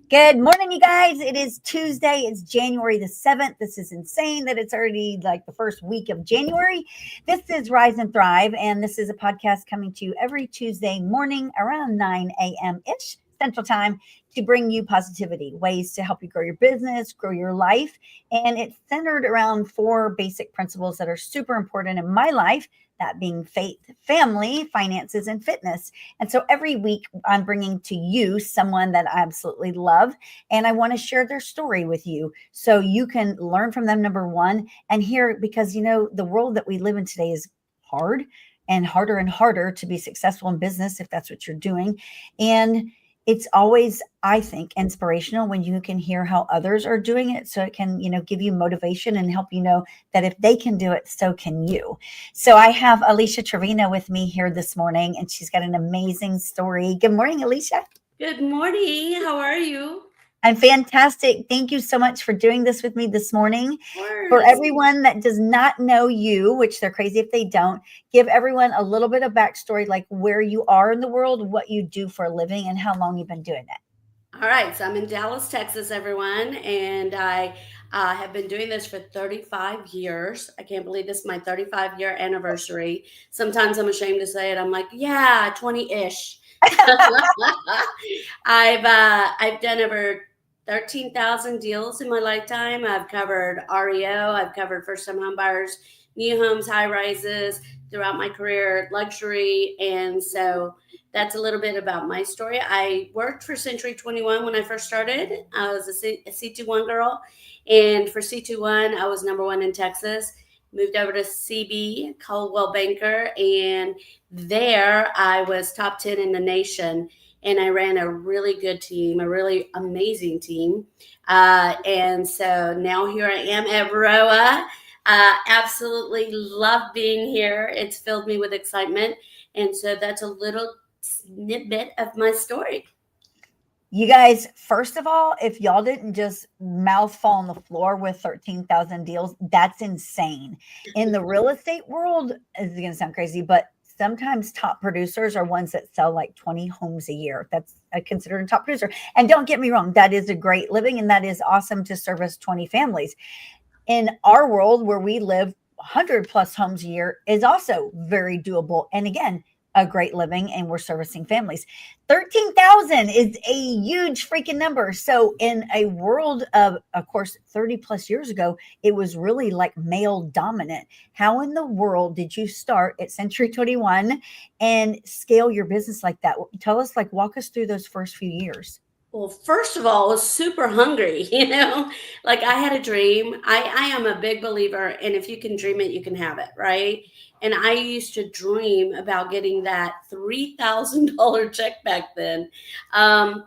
Good morning, you guys. It is Tuesday. It's January the 7th. This is insane that it's already like the first week of January. This is Rise and Thrive, and this is a podcast coming to you every Tuesday morning around 9 a.m. ish Central Time to bring you positivity, ways to help you grow your business, grow your life. And it's centered around four basic principles that are super important in my life, that being faith, family, finances, and fitness. And so every week I'm bringing to you someone that I absolutely love, and I want to share their story with you so you can learn from them, number one, and hear, because the world that we live in today is hard and harder to be successful in business if that's what you're doing. And it's always, I think, inspirational when you can hear how others are doing it. So it can, give you motivation and help you know that if they can do it, so can you. So I have Alicia Trevino with me here this morning, and she's got an amazing story. Good morning, Alicia. Good morning. How are you? I'm fantastic. Thank you so much for doing this with me this morning. Of For course. everyone that does not know you, which they're crazy if they don't, give everyone a little bit of backstory, like where you are in the world, what you do for a living, and how long you've been doing it. All right. So I'm in Dallas, Texas, everyone, and I have been doing this for 35 years. I can't believe this is my 35-year anniversary. Sometimes I'm ashamed to say it. I'm like, yeah, 20-ish. I've done over 13,000 deals in my lifetime. I've covered REO. I've covered first-time home buyers, new homes, high rises throughout my career, luxury, and so that's a little bit about my story. I worked for Century 21 when I first started. I was a C21 girl, and for C21, I was number one in Texas. Moved over to CB, Coldwell Banker, and there I was top 10 in the nation. And I ran a really good team, a really amazing team. And so now here I am at Roa. Absolutely love being here. It's filled me with excitement. And so that's a little snippet of my story. You guys, first of all, if y'all didn't just mouth fall on the floor with 13,000 deals, that's insane. In the real estate world, it's going to sound crazy, but sometimes top producers are ones that sell like 20 homes a year. That's considered a top producer. And don't get me wrong, that is a great living and that is awesome to service 20 families. In our world where we live, 100 plus homes a year is also very doable. And again, a great living, and we're servicing families. 13,000 is a huge freaking number. So in a world of course, 30 plus years ago, it was really like male dominant. How in the world did you start at Century 21 and scale your business like that? Tell us, like, walk us through those first few years. Well, first of all, I was super hungry, like I had a dream. I am a big believer, and if you can dream it, you can have it, right? And I used to dream about getting that $3,000 check back then,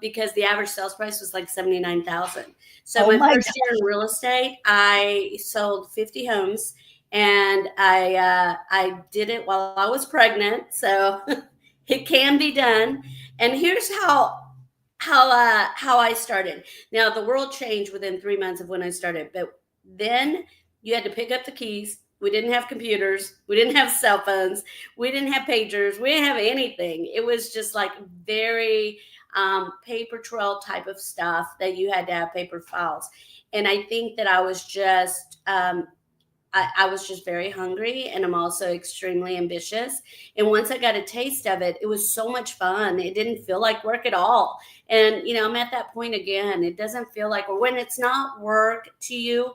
because the average sales price was like 79,000. So Oh my my first year in real estate, I sold 50 homes, and I did it while I was pregnant, so it can be done. And here's how I started. Now the world changed within 3 months of when I started, but then you had to pick up the keys. We didn't have computers. We didn't have cell phones. We didn't have pagers. We didn't have anything. It was just like very paper trail type of stuff that you had to have paper files. And I think that I was just very hungry, and I'm also extremely ambitious. And once I got a taste of it, it was so much fun. It didn't feel like work at all. And, I'm at that point again. It doesn't feel like, or when it's not work to you,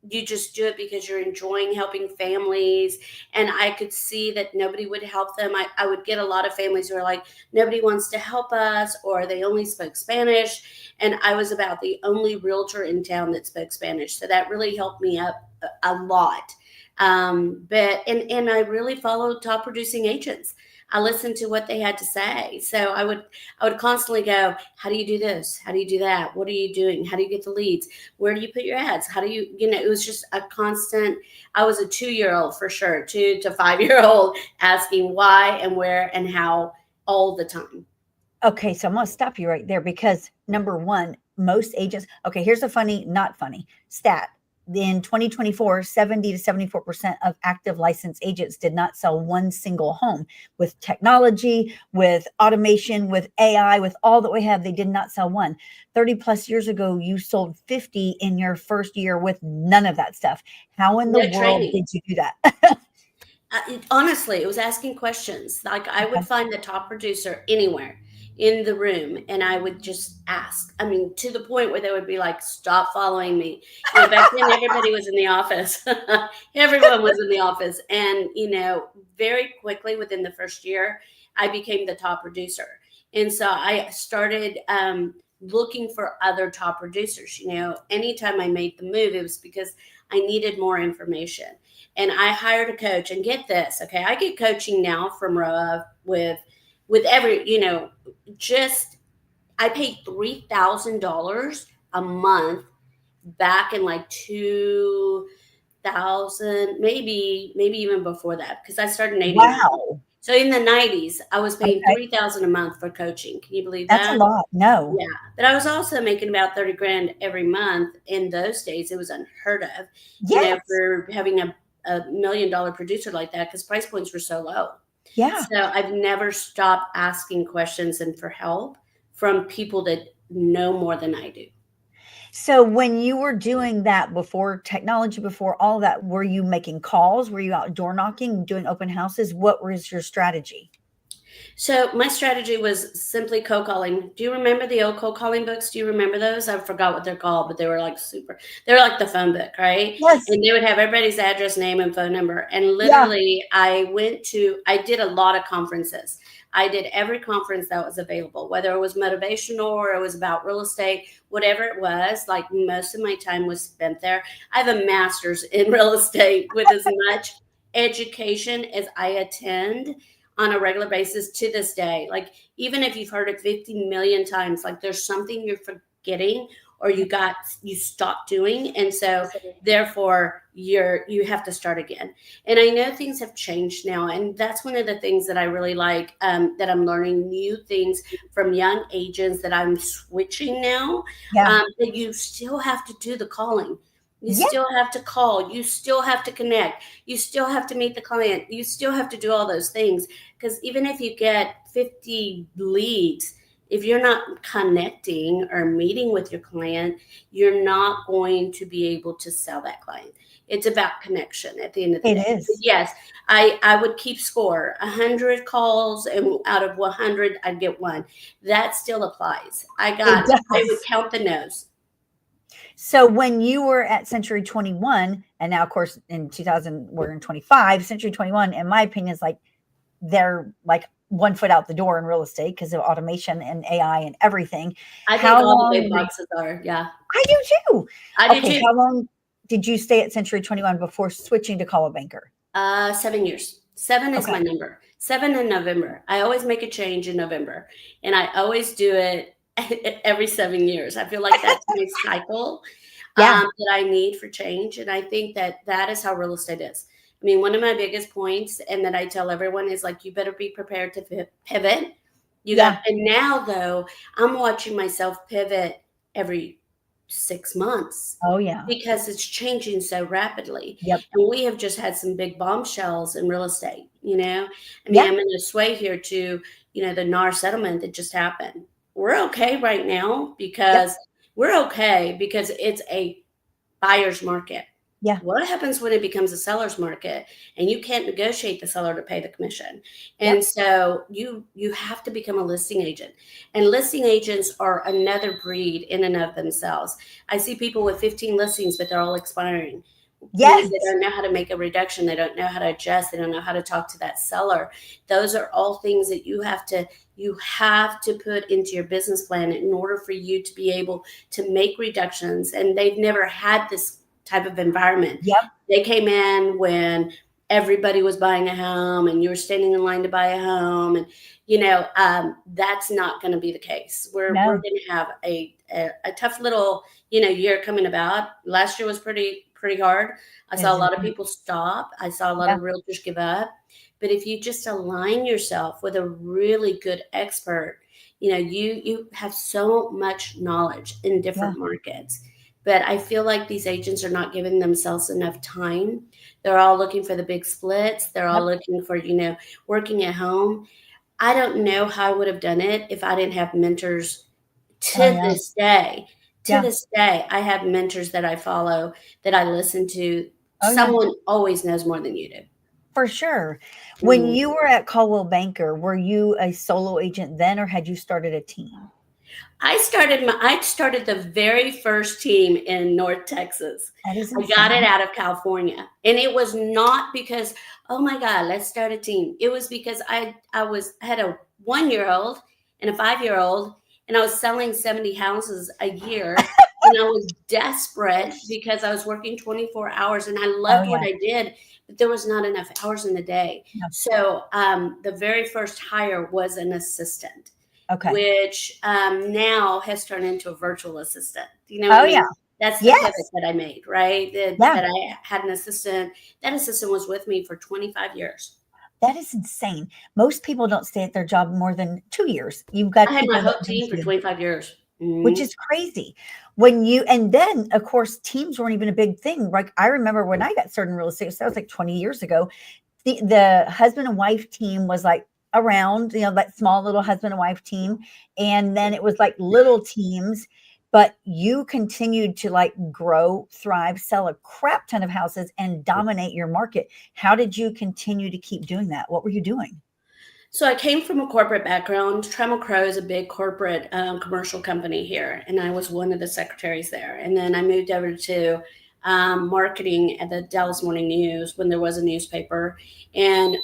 you just do it because you're enjoying helping families. And I could see that nobody would help them. I would get a lot of families who are like, nobody wants to help us, or they only spoke Spanish. And I was about the only realtor in town that spoke Spanish. So that really helped me up a lot. But I really followed top producing agents. I listened to what they had to say. So I would constantly go, how do you do this? How do you do that? What are you doing? How do you get the leads? Where do you put your ads? How do it was just a constant. I was a 2-year-old for sure, 2 to 5-year-old asking why and where and how all the time. Okay, so I'm going to stop you right there because number one, most agents, okay, here's a funny, not funny stat. in 2024, 70 to 74% of active licensed agents did not sell one single home. With technology, with automation, with AI, with all that we have, they did not sell one. 30 plus years ago, you sold 50 in your first year with none of that stuff. How in the No world training. did you do that? Honestly, it was asking questions. Like I would find the top producer anywhere in the room and I would just ask. I mean, to the point where they would be like, stop following me. Back then everybody was in the office. Everyone was in the office. And, very quickly within the first year, I became the top producer. And so I started looking for other top producers. Anytime I made the move, it was because I needed more information. And I hired a coach. And get this, okay, I get coaching now from Roa with every, just I paid $3,000 a month back in like 2000, maybe even before that, because I started in 89. Wow. So in the 90s, I was paying Okay. $3,000 a month for coaching. Can you believe That's a that? lot. No. Yeah, but I was also making about 30 grand every month. In those days, it was unheard of, Yes. for having a $1 million producer like that, because price points were so low. Yeah. So I've never stopped asking questions and for help from people that know more than I do. So when you were doing that before technology, before all that, were you making calls? Were you out door knocking, doing open houses? What was your strategy? So my strategy was simply cold calling. Do you remember the old cold calling books? Do you remember those? I forgot what they're called, but they were like they were like the phone book, right? Yes. And they would have everybody's address, name, and phone number. And Yeah. literally, I did a lot of conferences. I did every conference that was available, whether it was motivational or it was about real estate, whatever it was. Like most of my time was spent there. I have a master's in real estate with as much education as I attend on a regular basis to this day. Like, even if you've heard it 50 million times, like there's something you're forgetting or you stopped doing. And so therefore you have to start again. And I know things have changed now. And that's one of the things that I really like, that I'm learning new things from young agents that I'm switching now, Yeah. that you still have to do the calling. You Yeah. still have to call. You still have to connect. You still have to meet the client. You still have to do all those things. Because even if you get 50 leads, if you're not connecting or meeting with your client, you're not going to be able to sell that client. It's about connection at the end of the It day. is. Yes, I would keep score. 100 calls, and out of 100, I'd get one. That still applies. I would does. count the no's. So when you were at Century 21, and now of course in 2000 we're in 25, Century 21, in my opinion, is like they're like 1 foot out the door in real estate because of automation and AI and everything. I think How all the long big boxes are. Yeah, I do too. I do Okay, too. how long did you stay at Century 21 before switching to Call a Banker? 7 years. 7 is Okay. my number. 7 in November. I always make a change in November, and I always do it every 7 years. I feel like that's my cycle, Yeah. that I need for change, and I think that is how real estate is. I mean, one of my biggest points, and that I tell everyone, is like, you better be prepared to pivot. Yeah. And now though, I'm watching myself pivot every 6 months Oh yeah. because it's changing so rapidly. Yep. And we have just had some big bombshells in real estate. I mean, Yeah. I'm going to sway here to, the NAR settlement that just happened. We're okay right now because it's a buyer's market. Yeah. What happens when it becomes a seller's market and you can't negotiate the seller to pay the commission? Yep. And so you have to become a listing agent. And listing agents are another breed in and of themselves. I see people with 15 listings, but they're all expiring. Yes. They don't know how to make a reduction. They don't know how to adjust. They don't know how to talk to that seller. Those are all things that you have to put into your business plan in order for you to be able to make reductions. And they've never had this type of environment. Yep. They came in when everybody was buying a home and you were standing in line to buy a home. And, that's not going to be the case. We're going to have a tough little, year coming about. Last year was pretty hard. I saw a lot of people stop. I saw a lot of realtors give up. But if you just align yourself with a really good expert, you have so much knowledge in different markets but I feel like these agents are not giving themselves enough time. They're all looking for the big splits. They're all Yep. looking for, working at home. I don't know how I would have done it if I didn't have mentors Oh, to yeah. this day. To Yeah. this day, I have mentors that I follow, that I listen to. Oh, yeah. Someone always knows more than you do. For sure. When Mhm. you were at Caldwell Banker, were you a solo agent then, or had you started a team? I started the very first team in North Texas. That is I got it insane. out of California. And it was not because, oh my God, let's start a team. It was because I had a 1 year old and a 5 year old, and I was selling 70 houses a year. And I was desperate because I was working 24 hours and I Oh, loved what yeah. I did, but there was not enough hours in the day. No. So the very first hire was an assistant, Okay. which now has turned into a virtual assistant. Do you know what Oh, I yeah. mean? That's the pivot Yes. that I made, right? Yeah. That I had an assistant. That assistant was with me for 25 years. That is insane. Most people don't stay at their job more than 2 years. You've I got had my people that whole leave team for you, 25 years. which Mhm. is crazy. When you and then, of course, teams weren't even a big thing. Like, I remember when I got started in real estate, so that was like 20 years ago. The husband and wife team was like around, that small little husband and wife team. And then it was like little teams, but you continued to like grow, thrive, sell a crap ton of houses and dominate your market. How did you continue to keep doing that? What were you doing? So I came from a corporate background. Trammell Crow is a big corporate commercial company here, and I was one of the secretaries there. And then I moved over to marketing at the Dallas Morning News when there was a newspaper, and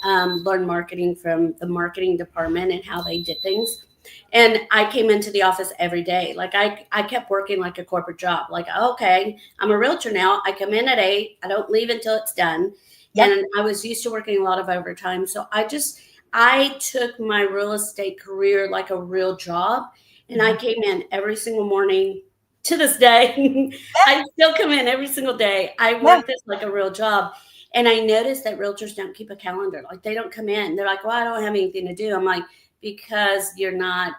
learned marketing from the marketing department and how they did things. And I came into the office every day. Like I kept working like a corporate job. Like, okay, I'm a realtor now. I come in at 8. I don't leave until it's done. Yep. And I was used to working a lot of overtime. So I took my real estate career like a real job, and I Mhm. came in every single morning to this day. I still come in every single day. I Yeah. work this like a real job. And I noticed that realtors don't keep a calendar. Like they don't come in. They're like, well, I don't have anything to do. I'm like, because you're not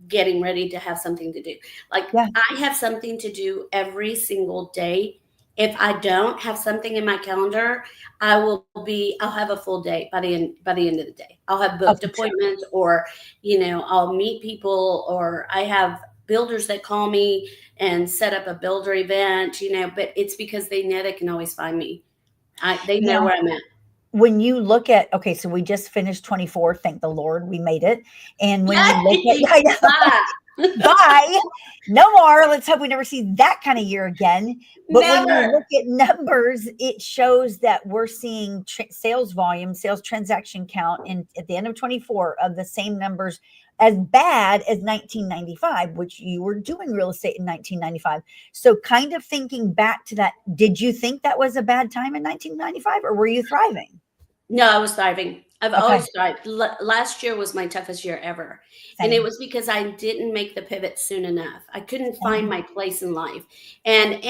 getting ready to have something to do. Like Yeah. I have something to do every single day. If I don't have something in my calendar, I'll have a full day by the end of the day. I'll have Oh, booked for sure. appointments, or I'll meet people, or I have builders that call me and set up a builder event, but it's because they know they can always find me. They know Now, where I'm at. when you look at, okay, so we just finished 24, thank the Lord, we made it. And when you look at, Yay! I know, Bye. bye, no more. Let's hope we never see that kind of year again. But when you Never. look at numbers, it shows that we're seeing sales volume, sales transaction count, and at the end of 24 of the same numbers as bad as 1995, which you were doing real estate in 1995. So, kind of thinking back to that, did you think that was a bad time in 1995, or were you thriving? No, I was thriving. I've Okay, always thrived. Last year was my toughest year ever. And it same, was because I didn't make the pivot soon enough. I couldn't find same. my place in life. And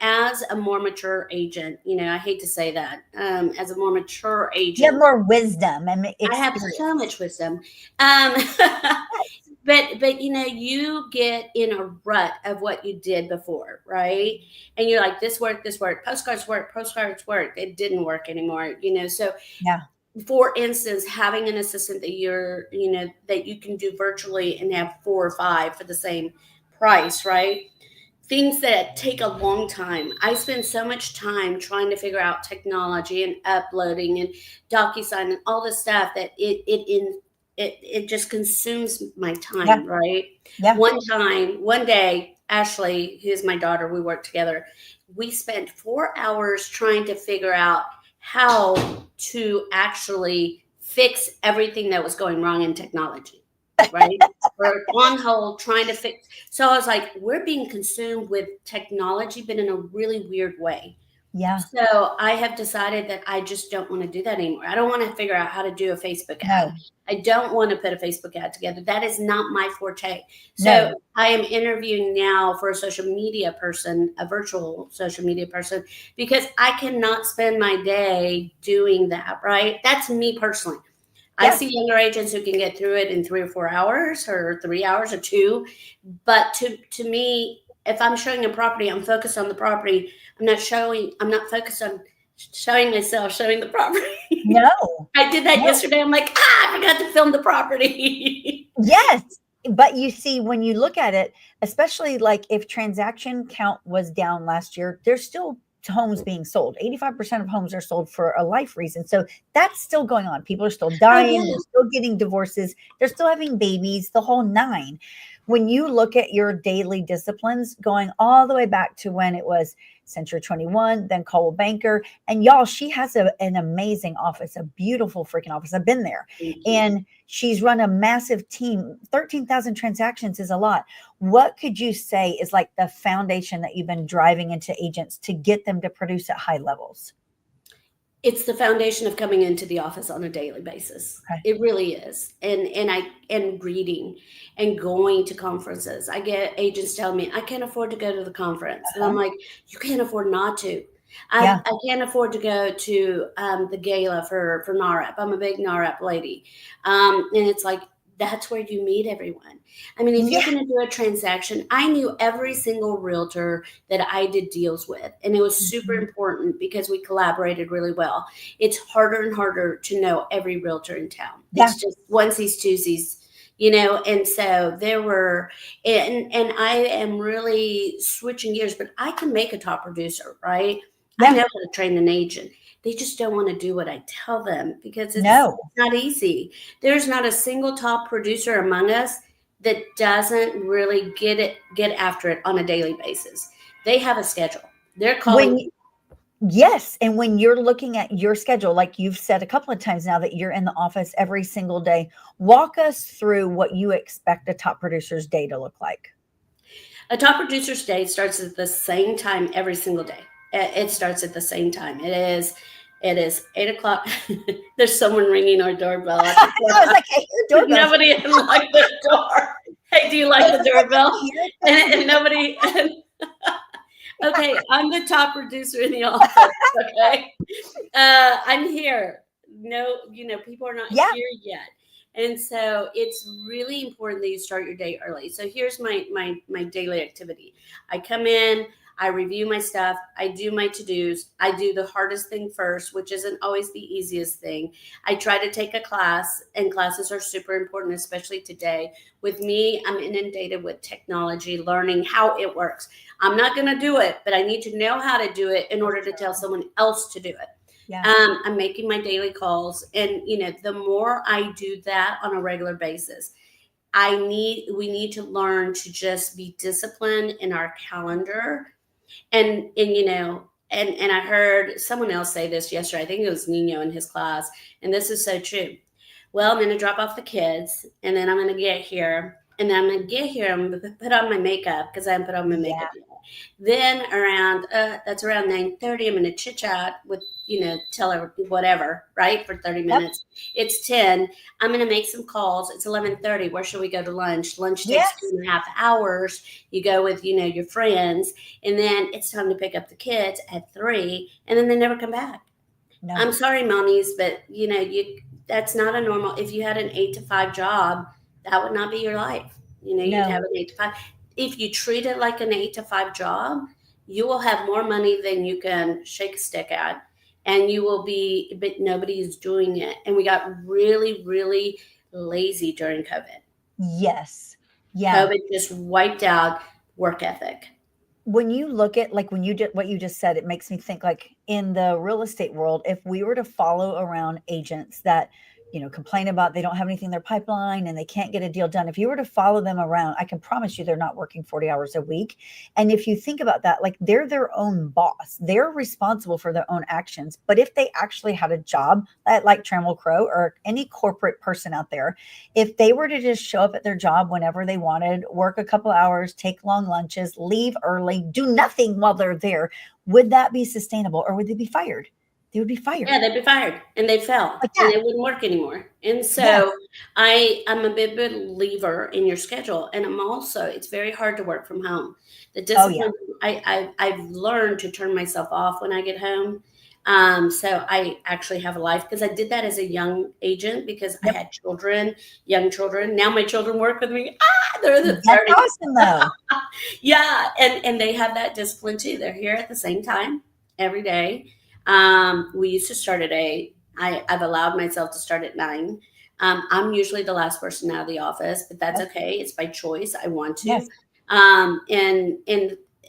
as a more mature agent, I hate to say that, as a more mature You have agent, more wisdom and I have so experience. much wisdom. Um, Yes. but you get in a rut of what you did before, right? And you're like, this worked, postcards work. It didn't work anymore, so Yeah. for instance, having an assistant that you can do virtually and have 4 or 5 for the same price, right? Things that take a long time. I spend so much time trying to figure out technology and uploading and DocuSign and all this stuff that it just consumes my Yeah. time, right? Yeah. One day, Ashley, who's my daughter, we worked together. We spent 4 hours trying to figure out how to actually fix everything that was going wrong in technology, right? We're on hold trying to fix. So I was like, we're being consumed with technology, but in a really weird way. Yeah. So I have decided that I just don't want to do that anymore. I don't want to figure out how to do a Facebook ad. No. I don't want to put a Facebook ad together. That is not my forte. So No. I am interviewing now for a social media person, a virtual social media person, because I cannot spend my day doing that, right? That's me personally. I Yes. see younger agents who can get through it in 3 or 4 hours or 3 hours or 2. But to me, if I'm showing a property, I'm focused on the property. I'm not focused on showing myself, showing the property. No, I did that no. yesterday. I'm like, I forgot to film the property. Yes. But you see, when you look at it, especially like if transaction count was down last year, there's still homes being sold. 85% of homes are sold for a life reason. So that's still going on. People are still Oh, dying, yeah. they're still getting divorces, they're still having babies, the whole nine. When you look at your daily disciplines going all the way back to when it was Century 21, then Coldwell Banker, and y'all, she has an amazing office, a beautiful freaking office. I've been there. Thank you. And she's run a massive team. 13,000 transactions is a lot. What could you say is like the foundation that you've been driving into agents to get them to produce at high levels? It's the foundation of coming into the office on a daily basis. Okay. It really is. And reading and going to conferences. I get agents telling me, I can't afford to go to the conference. And I'm like, you can't afford not to. Yeah. I can't afford to go to the gala for NAREP. I'm a big NAREP lady. And it's like, that's where you meet everyone. I mean, if Yeah. you're going to do a transaction, I knew every single realtor that I did deals with. And it was super important because we collaborated really well. It's harder and harder to know every realtor in town. Yeah. It's just onesies, twosies, you know. And so there were, and I am really switching gears, but I can make a top producer, right? I know how to train an agent. They just don't want to do what I tell them because it's not easy. There's not a single top producer among us that doesn't really get after it on a daily basis. They have a schedule. They're calling. Yes. And when you're looking at your schedule, like you've said a couple of times now that you're in the office every single day, walk us through what you expect a top producer's day to look like. A top producer's day starts at the same time every single day. It starts at the same time. It is 8:00. There's someone ringing our doorbell. I was like, hey, your doorbell. Nobody unlocked the door. Hey, do you like the doorbell? And nobody. Okay, I'm the top producer in the office. Okay, I'm here. No, people are not here yet. And so it's really important that you start your day early. So here's my daily activity. I come in, I review my stuff, I do my to-dos, I do the hardest thing first, which isn't always the easiest thing. I try to take a class, and classes are super important, especially today. With me, I'm inundated with technology, learning how it works. I'm not going to do it, but I need to know how to do it in order to tell someone else to do it. Yeah. I'm making my daily calls, and the more I do that on a regular basis, we need to learn to just be disciplined in our calendar. And I heard someone else say this yesterday. I think it was Nino in his class, and this is so true. Well, I'm going to drop off the kids, and then I'm going to get here, and then I'm going to get here. I'm going to put on my makeup because I haven't put on my makeup yet. Then around 9:30, I'm going to chit chat with, tell her whatever, right, for 30 minutes. Yep. It's 10. I'm going to make some calls. It's 11:30. Where should we go to lunch? Lunch takes 2.5 hours. You go with, your friends, and then it's time to pick up the kids at 3, and then they never come back. No. I'm sorry, mommies, but that's not a normal. If you had an 8 to 5 job, that would not be your life. You'd have an 8 to 5. If you treat it like an 8 to 5 job, you will have more money than you can shake a stick at, and you will be, but nobody is doing it. And we got really, really lazy during COVID. Yes. Yeah. COVID just wiped out work ethic. When you look at, like, when you did what you just said, it makes me think, like, in the real estate world, if we were to follow around agents that, complain about they don't have anything in their pipeline and they can't get a deal done. If you were to follow them around, I can promise you they're not working 40 hours a week. And if you think about that, like, they're their own boss, they're responsible for their own actions. But if they actually had a job like Trammell Crow or any corporate person out there, if they were to just show up at their job whenever they wanted, work a couple hours, take long lunches, leave early, do nothing while they're there, would that be sustainable, or would they be fired? They would be fired. Yeah, they'd be fired, and they fell, and they wouldn't work anymore. And so I'm a big believer in your schedule, and it's very hard to work from home. The discipline, I've learned to turn myself off when I get home. So I actually have a life, because I did that as a young agent, because I had young children. Now my children work with me. They're the 30s. That's awesome, though. Yeah, and they have that discipline too. They're here at the same time every day. We used to start at 8. I've allowed myself to start at 9. I'm usually the last person out of the office, but that's Yes. okay. It's by choice. I want to. Yes.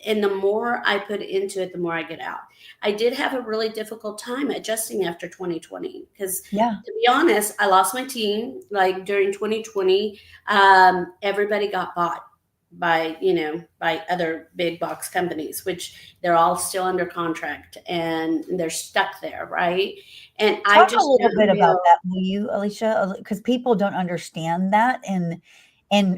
And the more I put into it, the more I get out. I did have a really difficult time adjusting after 2020 because, Yeah. to be honest, I lost my team. Like during 2020, everybody got bought by by other big box companies, which they're all still under contract and they're stuck there, right? And I Talk a just little bit didn't about feel. that, will you, Alicia? Because people don't understand that, and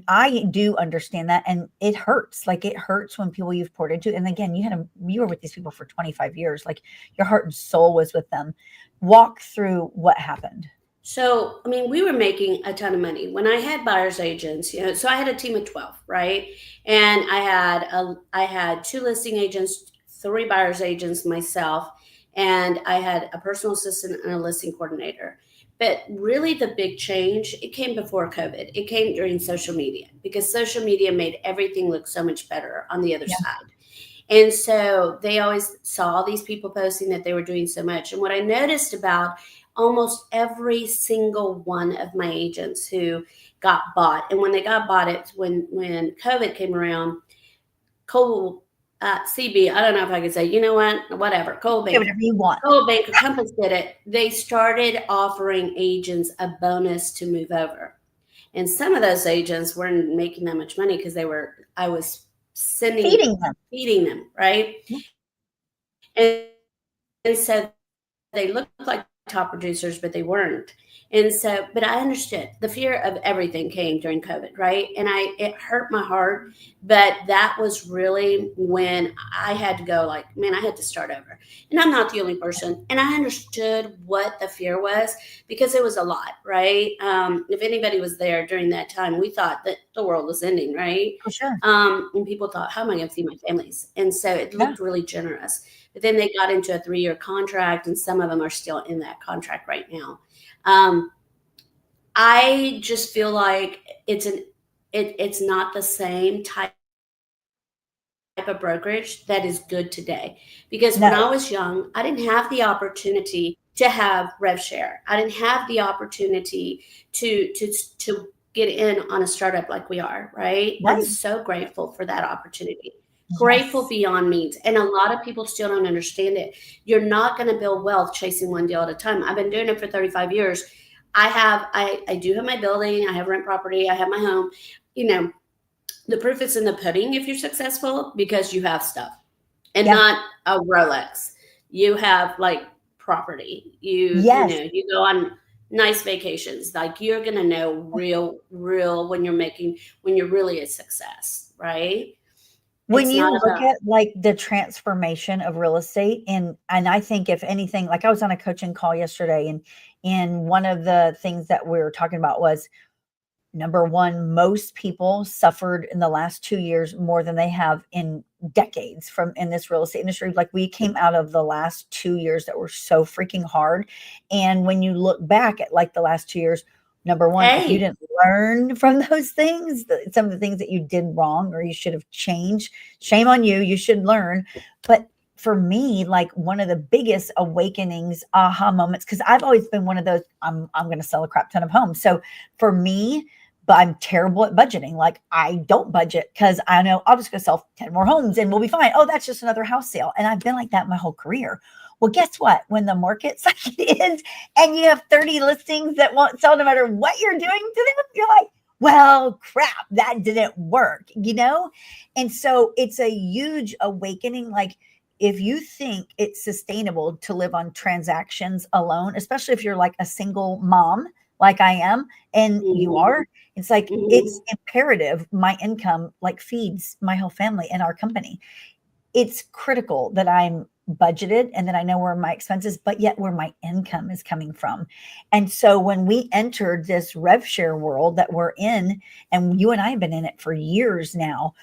I do understand that, and it hurts. Like, it hurts when people you've poured into, and again, you were with these people for 25 years. Like, your heart and soul was with them. Walk through what happened. So, I mean, we were making a ton of money when I had buyer's agents. So I had a team of 12, right? And I had 2 listing agents, 3 buyer's agents, myself, and I had a personal assistant and a listing coordinator. But really, the big change, it came before COVID. It came during social media because social media made everything look so much better on the other Yeah. side. And so they always saw these people posting that they were doing so much. And what I noticed about almost every single one of my agents who got bought, and when they got bought, it's when COVID came around, Cole CB, I don't know if I could say, you know what, whatever, Cole Say Banker. whatever you want. Cole Banker Compass did it. They started offering agents a bonus to move over. And some of those agents weren't making that much money because I was sending, Feeding them. feeding them, right? Yeah. And so they looked like top producers, but they weren't. And so, but I understood the fear of everything came during COVID, right? And it hurt my heart, but that was really when I had to go, like, man, I had to start over. And I'm not the only person. And I understood what the fear was because it was a lot, right? If anybody was there during that time, we thought that the world was ending, right? For sure. And people thought, how am I going to feed my families? And so it Yeah. looked really generous. But then they got into a 3-year contract, and some of them are still in that contract right now. Um, I just feel like it's not the same type of brokerage that is good today. Because when I No. was young, I didn't have the opportunity to have rev share. I didn't have the opportunity to get in on a startup like we are, right? I'm Right. so grateful for that opportunity. Grateful Yes. beyond means. And a lot of people still don't understand it. You're not going to build wealth chasing one deal at a time. I've been doing it for 35 years. I do have my building, I have rent property, I have my home. You know, the proof is in the pudding if you're successful because you have stuff and Yeah. not a Rolex. You have like property. Yes. You go on nice vacations. Like you're gonna know real when you're really a success, right? When It's you not look about. at, like, the transformation of real estate, and I think if anything, like, I was on a coaching call yesterday, and one of the things that we were talking about was, number one, most people suffered in the last 2 years more than they have in decades from in this real estate industry. Like, we came out of the last 2 years that were so freaking hard, and when you look back at, like, the last 2 years, number one, if you Hey, didn't learn from those things, some of the things that you did wrong or you should have changed, shame on you, you should learn. But for me, like, one of the biggest awakenings, aha moments, because I've always been one of those, I'm going to sell a crap ton of homes. So for me, but I'm terrible at budgeting. Like, I don't budget because I know I'll just go sell 10 more homes and we'll be fine. Oh, that's just another house sale. And I've been like that my whole career. Well, guess what? When the market's like it is, and you have 30 listings that won't sell no matter what you're doing to them, you're like, well, crap, that didn't work. And so it's a huge awakening. Like, if you think it's sustainable to live on transactions alone, especially if you're like a single mom, like I am, and you mhm, are, it's like, it's mhm. imperative. My income like feeds my whole family and our company. It's critical that I'm budgeted and that I know where my expenses, but yet where my income is coming from. And so when we entered this rev share world that we're in, and you and I have been in it for years now,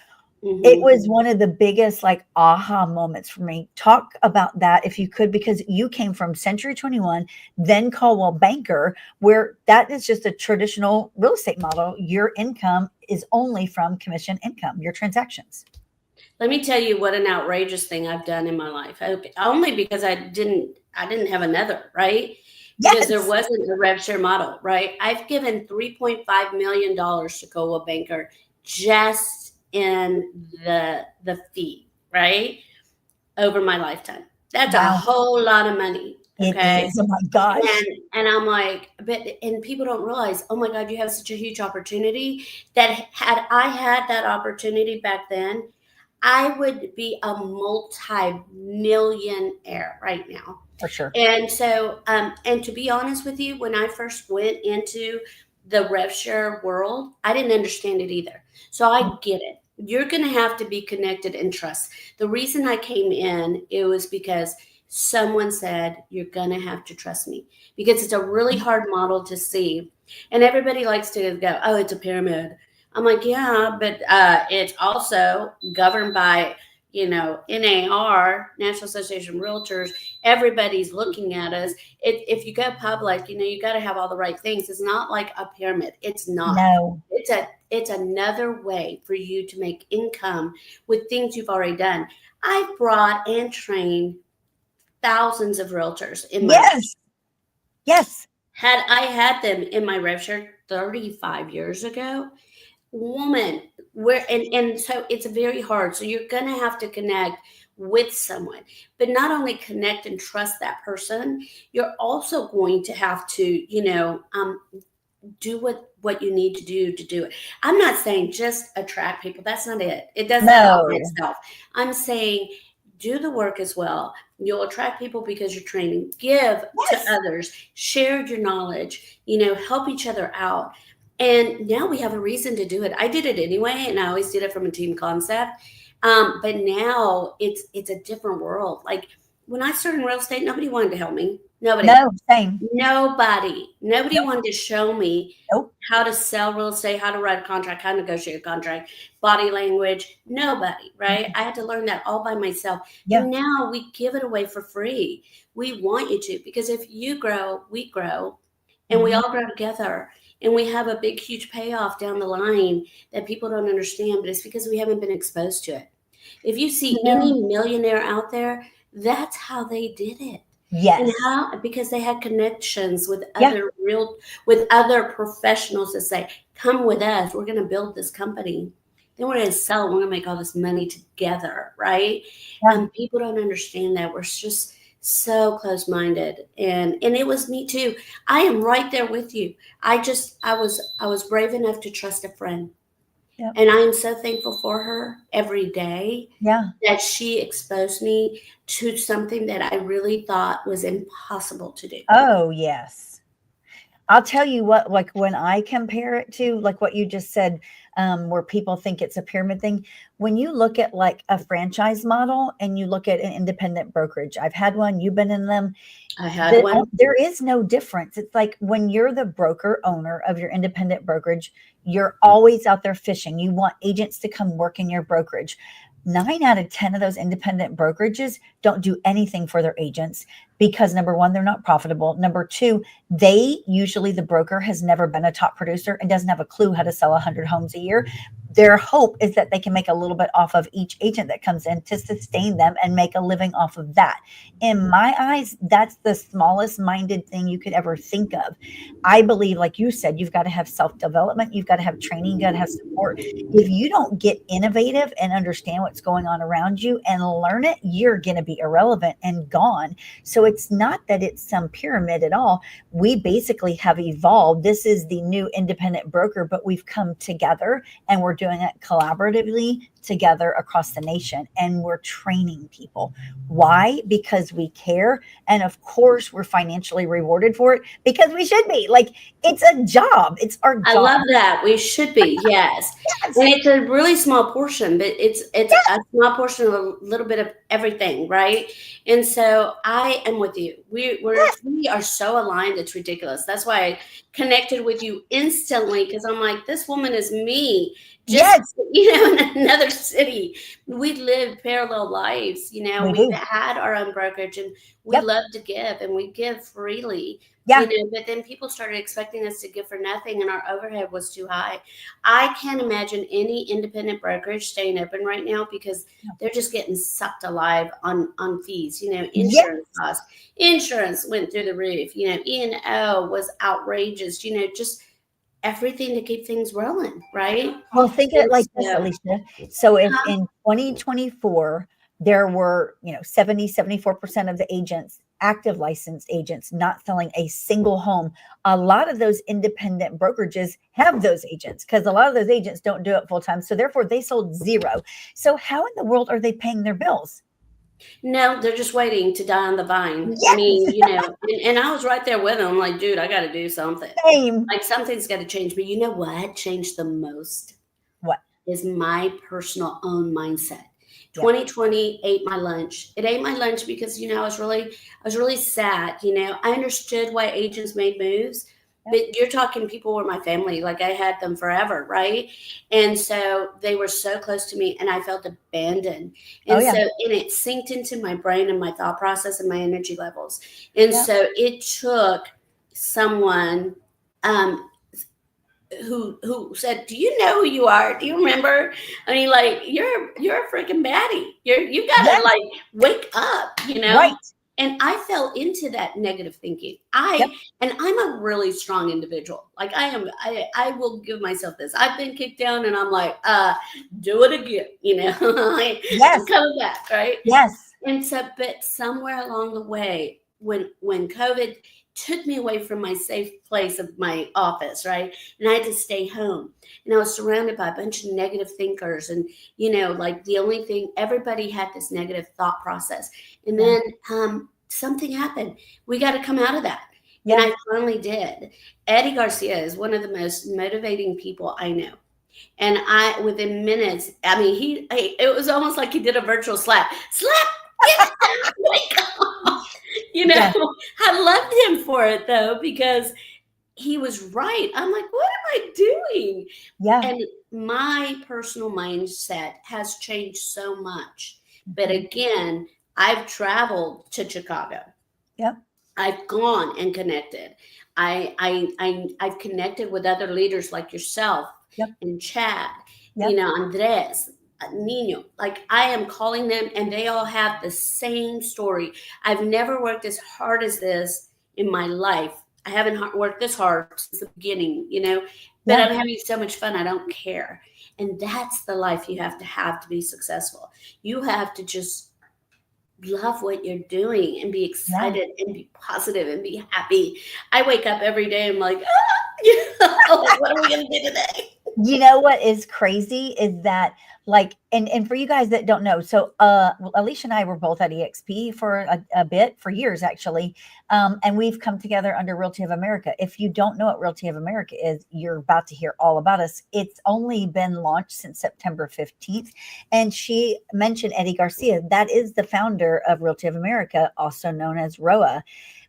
it Mhm. was one of the biggest, like, aha moments for me. Talk about that if you could, because you came from Century 21, then Caldwell Banker, where that is just a traditional real estate model. Your income is only from commission income, your transactions. Let me tell you what an outrageous thing I've done in my life. Only because I didn't have another, right? Because there Yes. wasn't a rev share model, right? I've given $3.5 million to Coldwell Banker just in the fee, right? Over my lifetime. That's a Wow. whole lot of money. It Okay. is. Oh my gosh. And I'm like, but and people don't realize, oh my God, you have such a huge opportunity that had I had that opportunity back then, I would be a multi-millionaire right now. For sure. And so, and to be honest with you, when I first went into the rev share world, I didn't understand it either. So I get it. You're going to have to be connected and trust. The reason I came in, it was because someone said, you're going to have to trust me because it's a really hard model to see. And everybody likes to go, oh, it's a pyramid. I'm like, yeah, but it's also governed by, NAR, National Association of Realtors. Everybody's looking at us. If you go public, you got to have all the right things. It's not like a pyramid. It's not. No. It's another way for you to make income with things you've already done. I've brought and trained thousands of realtors in my life. Yes. Yes. Had I had them in my rev share 35 years ago, woman, where and so it's very hard. So you're gonna have to connect with someone, but not only connect and trust that person, you're also going to have to, do what you need to do it. I'm not saying just attract people. That's not it. It does that all by No. itself. I'm saying do the work as well. You'll attract people because you're training. Give to Yes. others. Share your knowledge. Help each other out. And now we have a reason to do it. I did it anyway, and I always did it from a team concept. But now it's a different world. Like when I started in real estate, nobody wanted to help me. Nobody. No. Same. Nobody Nope. wanted to show me Nope. how to sell real estate, how to write a contract, how to negotiate a contract, body language. Nobody, right? I had to learn that all by myself. Yeah. And now we give it away for free. We want you to, because if you grow, we grow, and we Mhm. all grow together. And we have a big, huge payoff down the line that people don't understand, but it's because we haven't been exposed to it. If you see No. any millionaire out there, that's how they did it. And Yes. how? Because they had connections with Yeah. other professionals that say, come with us, we're going to build this company. Then we're going to sell it, we're going to make all this money together, right? Yeah. And people don't understand that. We're just so close-minded. And it was me too. I am right there with you. I was brave enough to trust a friend. Yep. And I am so thankful for her every day Yeah. that she exposed me to something that I really thought was impossible to do. Oh, yes. I'll tell you what, like when I compare it to like what you just said, where people think it's a pyramid thing, when you look at like a franchise model and you look at an independent brokerage, I've had one, you've been in them, I had one. there is no difference. It's like when you're the broker owner of your independent brokerage, you're always out there fishing. You want agents to come work in your brokerage. 9 out of 10 of those independent brokerages don't do anything for their agents because number one, they're not profitable. Number two, the broker has never been a top producer and doesn't have a clue how to sell 100 homes a year. Their hope is that they can make a little bit off of each agent that comes in to sustain them and make a living off of that. In my eyes, that's the smallest minded thing you could ever think of. I believe, like you said, you've got to have self-development, you've got to have training, you've got to have support. If you don't get innovative and understand what's going on around you and learn it, you're going to be irrelevant and gone. So it's not that it's some pyramid at all. We basically have evolved. This is the new independent broker, but we've come together and we're doing it collaboratively together across the nation, and we're training people. Why? Because we care, and of course we're financially rewarded for it because we should be. Like, it's a job, it's our I job. love that. We should be, yes. Yes. And it's a really small portion, but it's a small portion of a little bit of everything, right? And so I am with you. We are so aligned, it's ridiculous. That's why I connected with you instantly, because I'm like, this woman is me. just, Yes, in another city. We lived parallel lives. we We've do. had our own brokerage, and we Yep. love to give, and we give freely. Yeah. But then people started expecting us to give for nothing, and our overhead was too high. I can't imagine any independent brokerage staying open right now because they're just getting sucked alive on fees. Yes. Insurance costs. Insurance went through the roof. E&O was outrageous. Just everything to keep things rolling, right? Well, think of it And like this, so, Alicia. So if huh? in 2024, there were, 74% of the agents, active licensed agents, not selling a single home, a lot of those independent brokerages have those agents because a lot of those agents don't do it full time. So therefore, they sold zero. So how in the world are they paying their bills? No, they're just waiting to die on the vine. I Yes, mean, and I was right there with them. I'm like, dude, I got to do something. same. Like something's got to change. But you know what changed the most What? is my personal own mindset. Yep. 2020 ate my lunch. It ate my lunch because I was really sad. I understood why agents made moves, Yep. but you're talking people were my family. Like I had them forever, right? And so they were so close to me, and I felt abandoned. Oh And yeah. it sinked into my brain and my thought process and my energy levels. And Yeah. so it took someone. Um, who said, "Do you know who you are? Do you remember? I mean, like you're a freaking baddie. You gotta Yes. like wake up." Right. And I fell into that negative thinking. Yep. And I'm a really strong individual. Like I am. I will give myself this. I've been kicked down, and I'm like, do it again. I'm Yes. coming back, right? Yes. And so, but somewhere along the way, when COVID took me away from my safe place of my office, right, and I had to stay home, and I was surrounded by a bunch of negative thinkers, and like the only thing, everybody had this negative thought process, and Yeah. then something happened. We got to come out of that. And Yeah. I finally did. Eddie Garcia is one of the most motivating people I know. And within minutes, I mean, it was almost like he did a virtual slap, get up, wake up. You Yeah. know, I loved him for it though, because he was right. I'm like, what am I doing? Yeah. And my personal mindset has changed so much. But Mhm. again, I've traveled to Chicago. Yep. I've gone and connected. I've connected with other leaders like yourself Yep. and Chad, Yep. Andres, Nino. Like I am calling them, and they all have the same story. I've never worked as hard as this in my life. I haven't worked this hard since the beginning, but Yeah. I'm having so much fun. I don't care. And that's the life you have to be successful. You have to just love what you're doing and be Yeah. excited and be positive and be happy. I wake up every day. I'm like, what are we going to do today? You know what is crazy is that like and for you guys that don't know, so Alicia and I were both at EXP for a bit, for years actually, and we've come together under Realty of America. If you don't know what Realty of America is, you're about to hear all about us. It's only been launched since September 15th, and she mentioned Eddie Garcia. That is the founder of Realty of America, also known as ROA.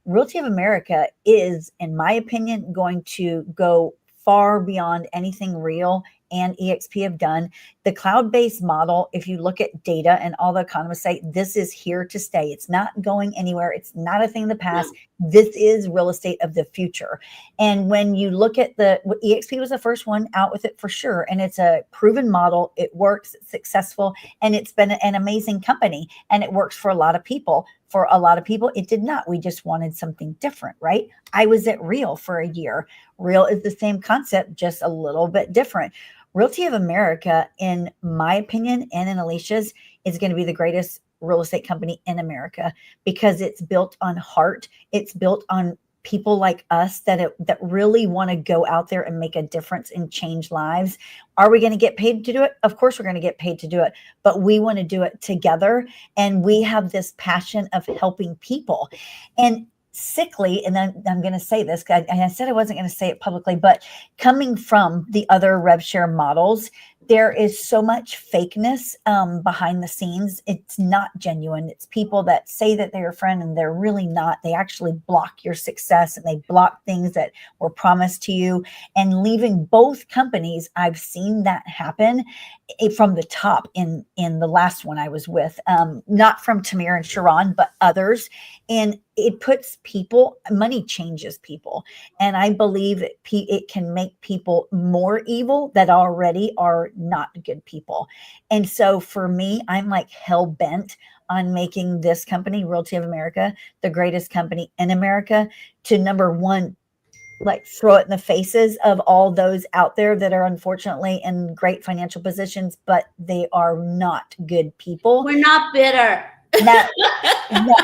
Realty of America is, in my opinion, going to go far beyond anything Real and EXP have done. The cloud-based model, if you look at data, and all the economists say this is here to stay. It's not going anywhere. It's not a thing of the past. No. This is real estate of the future. And when you look at EXP was the first one out with it for sure. And it's a proven model. It works, it's successful, and it's been an amazing company. And it works for a lot of people. For a lot of people, it did not. We just wanted something different, right? I was at Real for a year. Real is the same concept, just a little bit different. Realty of America, in my opinion, and in Alicia's, is going to be the greatest real estate company in America because it's built on heart. It's built on people like us that really want to go out there and make a difference and change lives. Are we going to get paid to do it? Of course we're going to get paid to do it, but we want to do it together. And we have this passion of helping people. And sickly, and I'm going to say this, I said I wasn't going to say it publicly, but coming from the other rev share models, there is so much fakeness behind the scenes. It's not genuine. It's people that say that they're a friend and they're really not. They actually block your success and they block things that were promised to you. And leaving both companies, I've seen that happen from the top in the last one I was with, not from Tamir and Sharon, but others. And it puts people, money changes people. And I believe it can make people more evil that already are not good people. And so for me, I'm like hell bent on making this company, Realty of America, the greatest company in America, to number one, like throw it in the faces of all those out there that are unfortunately in great financial positions, but they are not good people. We're not bitter. No, no,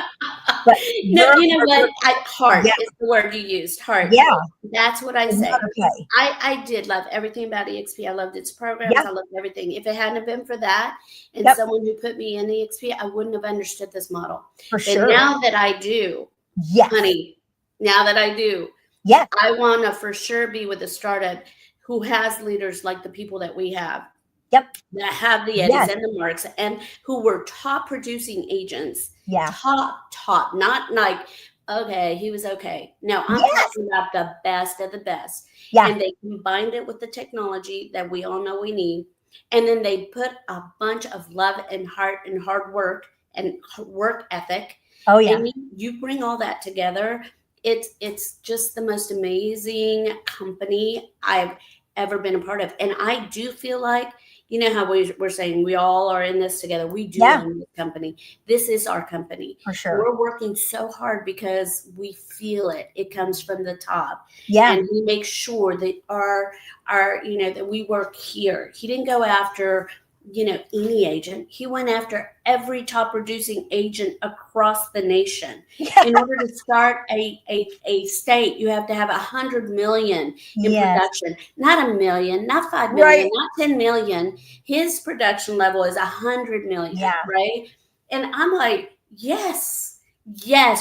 but No, you know what? Heart yeah, is the word you used. Heart. yeah, That's what I it's say. not okay. I did love everything about EXP. I loved its programs. Yeah, I loved everything. If it hadn't have been for that and yep, someone who put me in EXP, I wouldn't have understood this model. for But sure. now that I do, Yes, honey, now that I do, yes, I want to for sure be with a startup who has leaders like the people that we have, yep, that have the Eddies yes, and the Marks, and who were top producing agents, yeah, top, not like, okay, he was okay. No, I'm yes, talking about the best of the best. yeah, And they combined it with the technology that we all know we need. And then they put a bunch of love and heart and hard work and work ethic. oh yeah, And you bring all that together. It's just the most amazing company I've ever been a part of. And I do feel like, you know how we're saying we all are in this together. We do yeah, own this company. This is our company. for sure. We're working so hard because we feel it. It comes from the top. Yeah, And he makes sure that that we work here. He didn't go after, any agent. He went after every top producing agent across the nation. In order to start a state, you have to have 100 million in yes, production, not a million, not 5 million, right, not 10 million. His production level is 100 million, yeah, right? And I'm like, yes,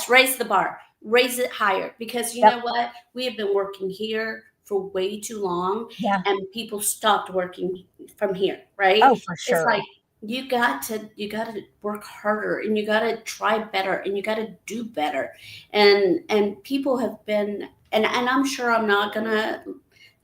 raise the bar, raise it higher, because you yep, know what? We have been working here for way too long, yeah, and people stopped working from here, right? oh, for It's sure. like you got to work harder, and you got to try better, and you got to do better. And people have been, and I'm sure I'm not gonna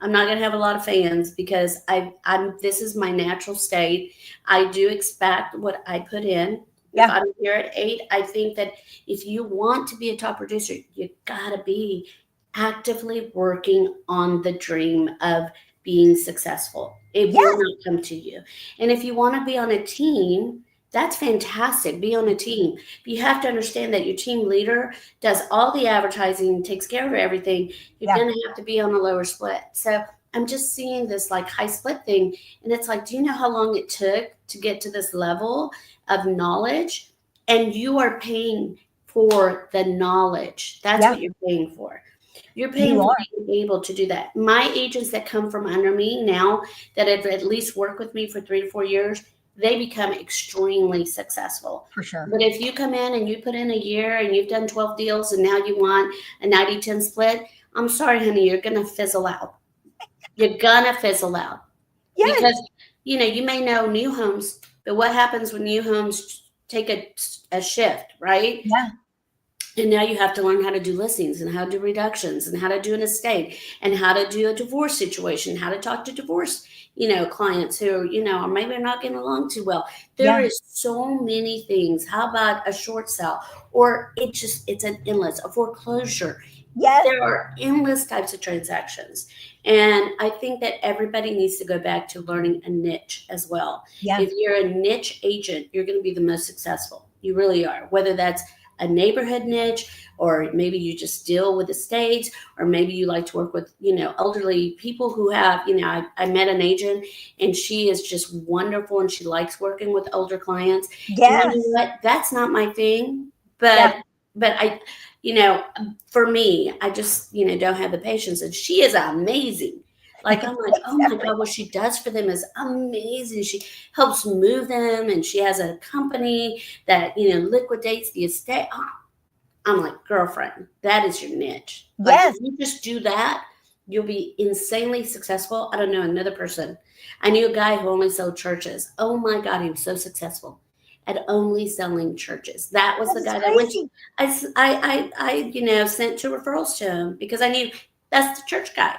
have a lot of fans, because I'm this is my natural state. I do expect what I put in. If Yeah, I'm here at 8, I think that if you want to be a top producer, you gotta be actively working on the dream of being successful. It will yes, not come to you. And if you want to be on a team, that's fantastic. Be on a team. But you have to understand that your team leader does all the advertising, takes care of everything. You're yeah, going to have to be on a lower split. So I'm just seeing this like high split thing. And it's like, do you know how long it took to get to this level of knowledge? And you are paying for the knowledge. That's yeah, what you're paying for. You're paying you for are, being able to do that. My agents that come from under me now, that have at least worked with me for 3 to 4 years, they become extremely successful. for sure. But if you come in and you put in a year and you've done 12 deals and now you want a 90-10 split, I'm sorry, honey, you're going to fizzle out. You're going to fizzle out, Yes, because, you may know new homes, but what happens when new homes take a shift, right? yeah, And now you have to learn how to do listings and how to do reductions and how to do an estate and how to do a divorce situation, how to talk to divorce, clients who, are maybe not getting along too well. There yeah, is so many things. How about a short sale? Or it's an endless, a foreclosure. yes, There are endless types of transactions. And I think that everybody needs to go back to learning a niche as well. yeah, If you're a niche agent, you're going to be the most successful. You really are. Whether that's a neighborhood niche, or maybe you just deal with estates, or maybe you like to work with, elderly people who have, I met an agent, and she is just wonderful, and she likes working with older clients. And you know yes, what? That's not my thing, yeah, but I, you know, for me, I just, don't have the patience. And she is amazing. Like, I'm like, oh my God, what she does for them is amazing. She helps move them, and she has a company that, liquidates the estate. I'm like, girlfriend, that is your niche. Like, if yes, you just do that, you'll be insanely successful. I don't know another person. I knew a guy who only sold churches. Oh my God, he was so successful at only selling churches. That was the That's guy that went. crazy. Sent two referrals to him because I knew that's the church guy.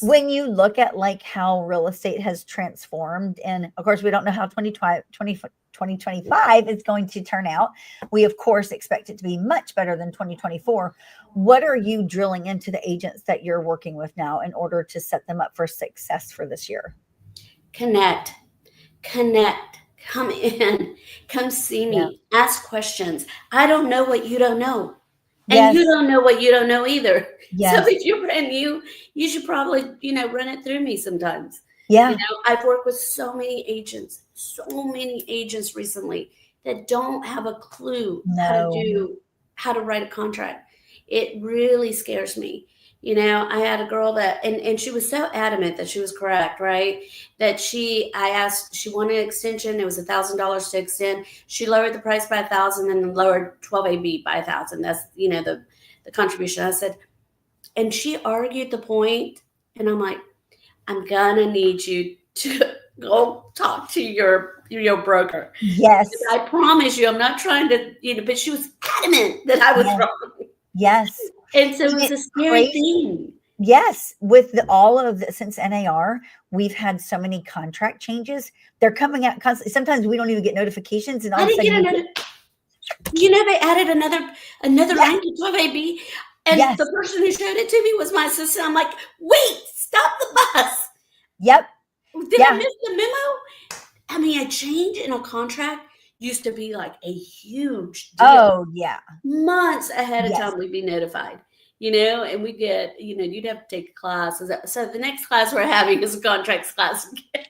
When you look at like how real estate has transformed, and of course, we don't know how 2025 is going to turn out. We, of course, expect it to be much better than 2024. What are you drilling into the agents that you're working with now in order to set them up for success for this year? Connect, connect, come in, come see Yeah. me, ask questions. I don't know what you don't know. And Yes. you don't know what you don't know either. Yes. So if you're brand new, you should probably, run it through me sometimes. Yeah. I've worked with so many agents recently that don't have a clue how to write a contract. It really scares me. I had a girl that, and she was so adamant that she was correct, right? That I asked, she wanted an extension. It was $1,000 to extend. She lowered the price by 1,000 and lowered 12 AB by 1,000. That's, the contribution. I said, and she argued the point, and I'm like, I'm gonna need you to go talk to your broker. Yes. I promise you, I'm not trying to, but she was adamant that I was wrong. Yes. And so it's a scary thing. Yes. With since NAR, we've had so many contract changes. They're coming out constantly. Sometimes we don't even get notifications. And all of a sudden, they added another line to 12 AB. And the person who showed it to me was my assistant. I'm like, wait, stop the bus. Yep. Did I miss the memo? I mean, a change in a contract used to be like a huge deal. Oh, yeah. Months ahead of time, we'd be notified, and we get, you'd have to take a class. So the next class we're having is a contracts class again.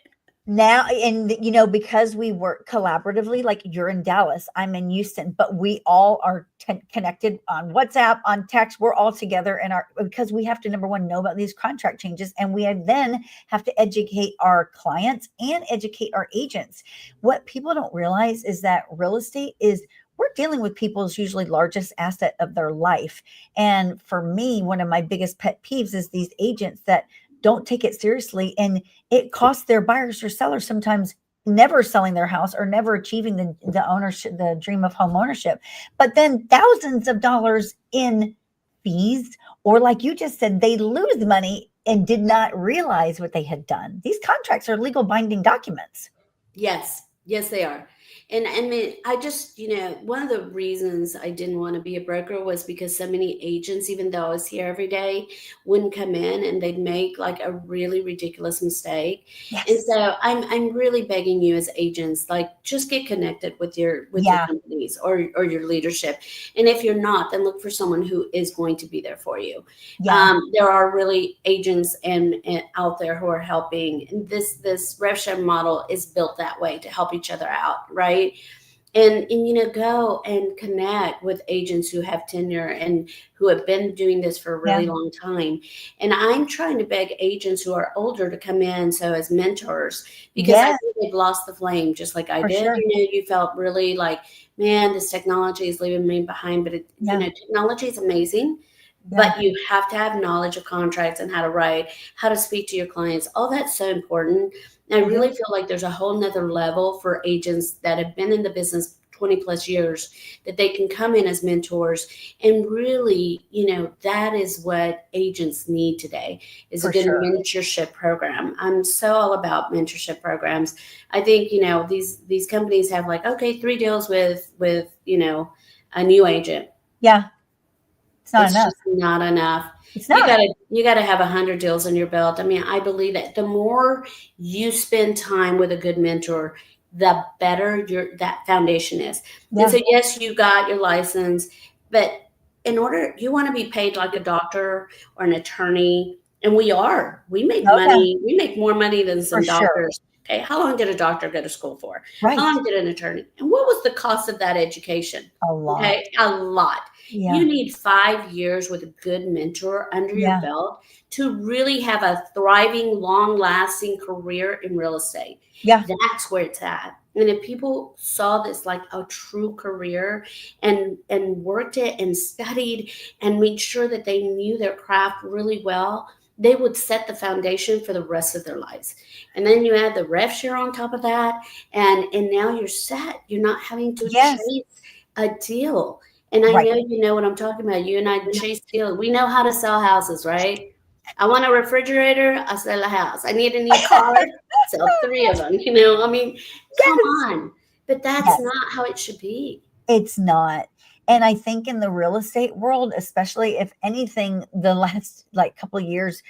Now, and because we work collaboratively, like you're in Dallas, I'm in Houston, but we all are connected on WhatsApp, on text. We're all together because we have to, number one, know about these contract changes. And we then have to educate our clients and educate our agents. What people don't realize is that real estate we're dealing with people's usually largest asset of their life. And for me, one of my biggest pet peeves is these agents that don't take it seriously, and it costs their buyers or sellers sometimes never selling their house or never achieving the ownership, the dream of home ownership, but then thousands of dollars in fees, or like you just said, they lose money and did not realize what they had done. These contracts are legal binding documents. Yes, they are. And I mean, I just, one of the reasons I didn't want to be a broker was because so many agents, even though I was here every day, wouldn't come in and they'd make like a really ridiculous mistake. Yes. And so I'm really begging you as agents, like just get connected with your companies or your leadership. And if you're not, then look for someone who is going to be there for you. Yeah. There are really agents and out there who are helping. And this rev share model is built that way to help each other out, right? And go and connect with agents who have tenure and who have been doing this for a really long time. And I'm trying to beg agents who are older to come in as mentors, because I think they've lost the flame just like I did. Sure. You felt really like, man, this technology is leaving me behind, but technology is amazing. But you have to have knowledge of contracts and how to write, how to speak to your clients. All that's so important. And I really feel like there's a whole nother level for agents that have been in the business 20 plus years that they can come in as mentors. And really, that is what agents need today, is a good mentorship program. I'm so all about mentorship programs. I think, these companies have like, okay, 3 deals with a new agent. Yeah. It's just not enough. It's not. You gotta have 100 deals on your belt. I mean, I believe that the more you spend time with a good mentor, the better that foundation is. Yeah. And so yes, you got your license, but you want to be paid like a doctor or an attorney, and we make money. We make more money than some doctors. Sure. Okay, how long did a doctor go to school for? Right. How long did an attorney? And what was the cost of that education? A lot. Okay, a lot. You Yeah. need 5 years with a good mentor under your Yeah. belt to really have a thriving, long lasting career in real estate. Yeah. That's where it's at. And if people saw this like a true career and worked it and studied and made sure that they knew their craft really well, they would set the foundation for the rest of their lives. And then you add the rev share on top of that, and now you're set. You're not having to Yes. chase a deal. And I Right. know you know what I'm talking about. You and I chase deals. We know how to sell houses, right? I want a refrigerator, I sell a house. I need a new car, sell three of them. I mean, come Yes. on. But that's Yes. not how it should be. It's not. And I think in the real estate world, especially if anything, the last like couple of years,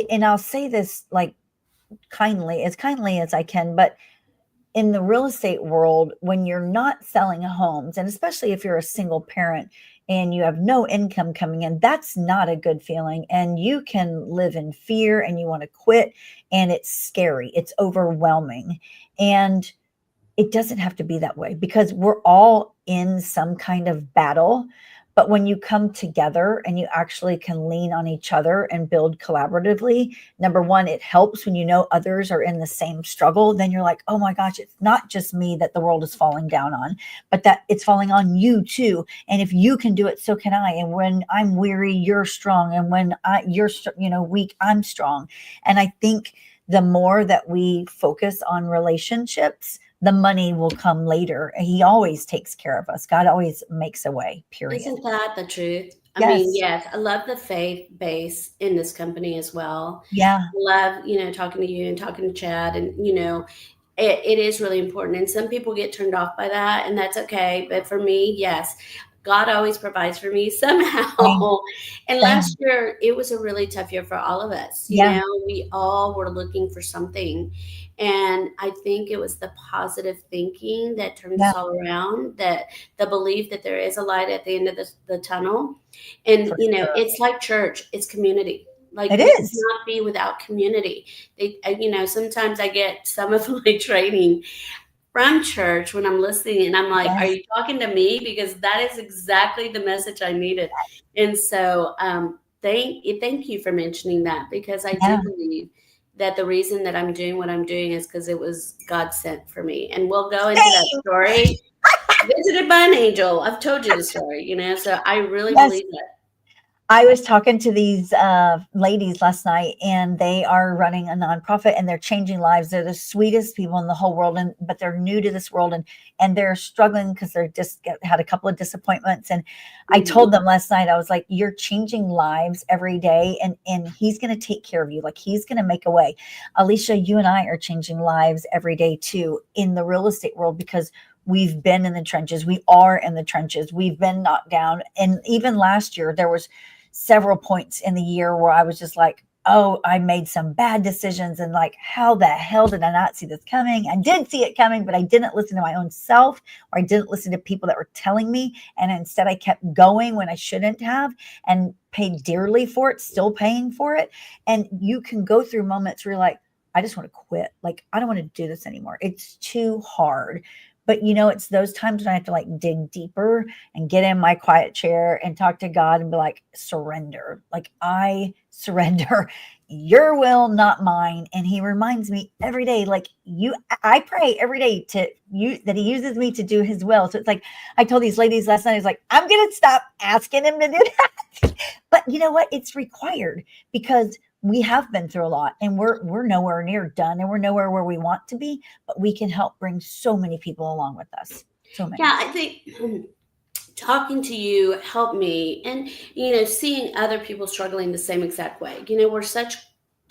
and I'll say this like kindly as I can, but in the real estate world, when you're not selling homes, and especially if you're a single parent and you have no income coming in, that's not a good feeling. And you can live in fear and you want to quit, and it's scary, it's overwhelming. And it doesn't have to be that way because we're all in some kind of battle. But when you come together and you actually can lean on each other and build collaboratively, number one, it helps when you know others are in the same struggle. Then you're like, oh my gosh, it's not just me that the world is falling down on, but that it's falling on you too. And if you can do it, so can I. And when I'm weary, you're strong. And when you're weak, I'm strong. And I think the more that we focus on relationships, the money will come later. He always takes care of us. God always makes a way, period. Isn't that the truth? I mean, Yes. yes, I love the faith base in this company as well. Yeah. I love, talking to you and talking to Chad, and it is really important. And some people get turned off by that, and that's okay. But for me, yes, God always provides for me Same. somehow. And Same. last year, it was a really tough year for all of us. Yeah. We all were looking for something. And I think it was the positive thinking that turned Yeah. us all around, that the belief that there is a light at the end of the tunnel. And, For sure. it's like church, it's community. Like It we is. cannot be without community. Sometimes I get some of my training from church when I'm listening, and I'm like, are Yes. you talking to me? Because that is exactly the message I needed. And so, thank you for mentioning that, because I do Yeah. believe that the reason that I'm doing what I'm doing is because it was God sent for me. And we'll go into that Same. story. Visited by an angel. I've told you the story, so I really Yes. believe that. I was talking to these ladies last night, and they are running a nonprofit, and they're changing lives. They're the sweetest people in the whole world, but they're new to this world, and they're struggling because they're just had a couple of disappointments. And I Mhm. told them last night, I was like, "You're changing lives every day, and He's going to take care of you. Like He's going to make a way." Alicia, you and I are changing lives every day too in the real estate world because we've been in the trenches. We are in the trenches. We've been knocked down, and even last year there was several points in the year where I was just like, oh, I made some bad decisions. And like, how the hell did I not see this coming? I did see it coming, but I didn't listen to my own self, or I didn't listen to people that were telling me. And instead, I kept going when I shouldn't have, and paid dearly for it, still paying for it. And you can go through moments where you're like, I just want to quit. Like, I don't want to do this anymore. It's too hard. But it's those times when I have to like dig deeper and get in my quiet chair and talk to God and be like, surrender. Like, I surrender your will, not mine. And He reminds me every day, like, I pray every day to you that He uses me to do His will. So it's like, I told these ladies last night, I was like, I'm going to stop asking Him to do that. But you know what? It's required because we have been through a lot, and we're nowhere near done, and we're nowhere where we want to be, but we can help bring so many people along with us. So many. Yeah, I think talking to you helped me, and seeing other people struggling the same exact way. We're such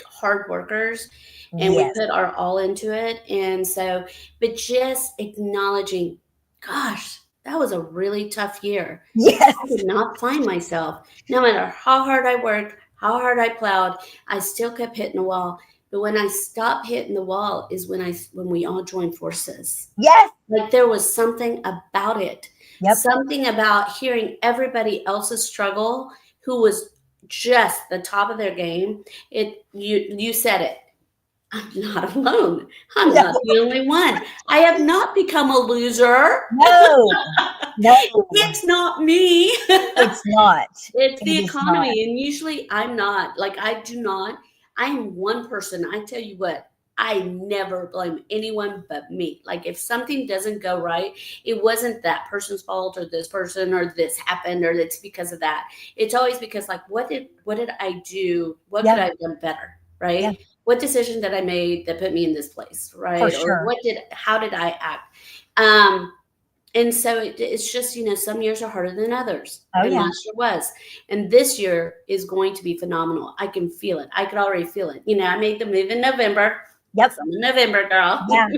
hard workers, and we Yes. put our all into it. And so, but just acknowledging, gosh, that was a really tough year. I Yes. did not find myself. No matter how hard I worked, how hard I plowed, I still kept hitting the wall. But when I stopped hitting the wall is when we all joined forces. Yes. Like there was something about it, Yep. something about hearing everybody else's struggle who was just the top of their game. You said it. I'm not alone. I'm No, not the only one. I have not become a loser. no, no, It's not me. it's not. It's the It is not. economy. And usually I'm not. Like, I do not. I am one person. I tell you what, I never blame anyone but me. Like, if something doesn't go right, it wasn't that person's fault or this person or this happened or it's because of that. It's always because, like, what did I do? What could Yeah, I have done better? yeah, Right? What decision did I make that put me in this place? for Right? Or sure. how did I act? Um, and so it's just, some years are harder than others. Oh, And yeah. last year was. And this year is going to be phenomenal. I can feel it. I could already feel it. I made the move in November. Yep. So I'm a November girl. Yeah.